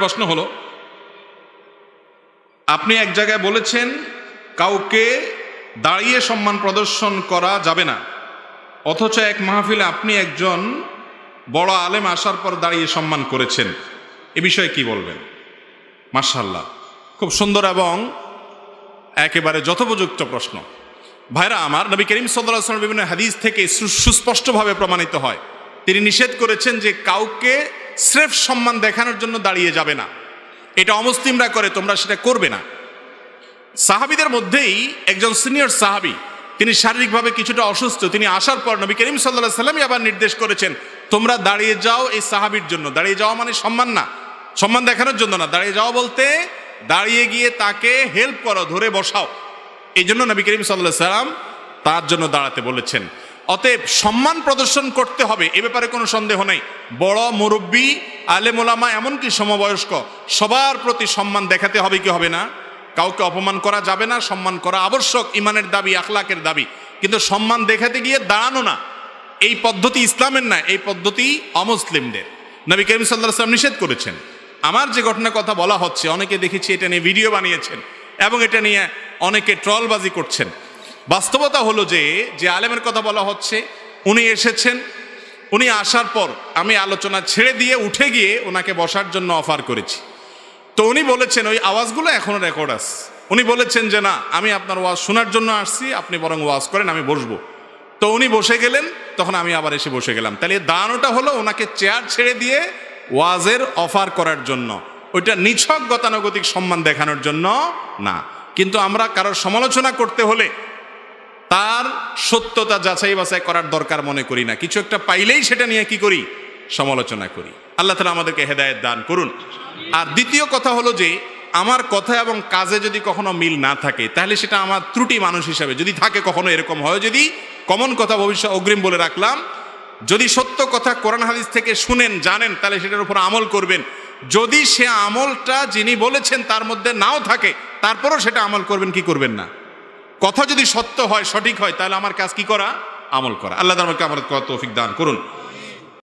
প্রশ্ন হলো, আপনি এক জায়গায় বলেছেন কাউকে দাঁড়িয়ে সম্মান প্রদর্শন করা যাবে না, অথচ এক মাহফিলে আপনি একজন বড় আলেম আসার পর দাঁড়িয়ে সম্মান করেছেন, এ বিষয়ে কি বলবেন? মাশাআল্লাহ, খুব সুন্দর এবং একেবারে যথোপযুক্ত প্রশ্ন। ভাইরা আমার, নবী করিম সাল্লাল্লাহু আলাইহি ওয়াসাল্লাম বিভিন্ন হাদিস থেকে সুস্পষ্টভাবে প্রমাণিত হয়, তিনি নিষেধ করেছেন যে কাউকে স্রেফ সম্মান দেখানোর জন্য দাঁড়িয়ে যাবে না। এটা অমুসলিমরা করে, তোমরা সেটা করবে না। সাহাবীদের মধ্যেই একজন সিনিয়র সাহাবী, তিনি শারীরিকভাবে কিছুটা অসুস্থ, তিনি আসার পর নবী করিম সাল্লাল্লাহু আলাইহি ওয়াসাল্লাম আবার নির্দেশ করেছেন, তোমরা দাঁড়িয়ে যাও এই সাহাবীর জন্য। দাঁড়িয়ে যাওয়া মানে সম্মান না, সম্মান দেখানোর জন্য না। দাঁড়িয়ে যাওয়া বলতে দাঁড়িয়ে গিয়ে তাকে হেল্প করো, ধরে বসাও। এই জন্য নবী করিম সাল্লাল্লাহু আলাইহি ওয়াসাল্লাম তার জন্য দাঁড়াতে বলেছেন। অতএব সম্মান প্রদর্শন করতে হবে, এ ব্যাপারে কোনো সন্দেহ নেই। বড় মুরব্বী, আলেম ওলামা, এমনকি সমবয়স্ক, সবার প্রতি সম্মান দেখাতে হবে কি হবে না? কাউকে অপমান করা যাবে না, সম্মান করা আবশ্যক, ইমানের দাবি, আখলাকের দাবি। কিন্তু সম্মান দেখাতে গিয়ে দাঁড়ানো না, এই পদ্ধতি ইসলামের না, এই পদ্ধতি অমুসলিমদের। নবী করিম সাল্লাল্লাহু আলাইহি ওয়াসাল্লাম নিষেধ করেছেন। আমার যে ঘটনার কথা বলা হচ্ছে, অনেকে দেখেছি এটা নিয়ে ভিডিও বানিয়েছেন এবং এটা নিয়ে অনেকে ট্রলবাজি করছেন। বাস্তবতা হলো যে আলেমের কথা বলা হচ্ছে, উনি এসেছেন, উনি আসার পর আমি আলোচনা ছেড়ে দিয়ে উঠে গিয়ে ওনাকে বসার জন্য অফার করেছি। তো উনি বলেছেন, ওই আওয়াজগুলো এখনো রেকর্ড আছে, উনি বলেছেন যে না, আমি আপনার ওয়াজ শোনার জন্য আসছি, আপনি বরং ওয়াজ করেন, আমি বসবো। তো উনি বসে গেলেন, তখন আমি আবার এসে বসে গেলাম। তাহলে দাঁড়ানোটা হলো ওনাকে চেয়ার ছেড়ে দিয়ে ওয়াজের অফার করার জন্য, ওইটা নিছক গতানুগতিক সম্মান দেখানোর জন্য না। কিন্তু আমরা কারোর সমালোচনা করতে হলে তার সত্যতা যাচাই বাছাই করার দরকার মনে করি না। কিছু একটা পাইলেই সেটা নিয়ে কি করি? সমালোচনা করি। আল্লাহ তাআলা আমাদেরকে হেদায়েত দান করুন। আর দ্বিতীয় কথা হলো যে আমার কথা এবং কাজে যদি কখনো মিল না থাকে, তাহলে সেটা আমার ত্রুটি মানুষ হিসাবে যদি থাকে, কখনো এরকম হয়, যদি কমন কথা ভবিষ্যৎ অগ্রিম বলে রাখলাম, যদি সত্য কথা কোরআন হাদিস থেকে শুনেন, জানেন, তাহলে সেটার উপর আমল করবেন। যদি সে আমলটা যিনি বলেছেন তার মধ্যে নাও থাকে, তারপরও সেটা আমল করবেন কি করবেন না? কথা যদি সত্য হয়, সঠিক হয়, তাহলে আমার কাজ কি করা? আমল করা। আল্লাহ আমাকে তৌফিক দান করুন।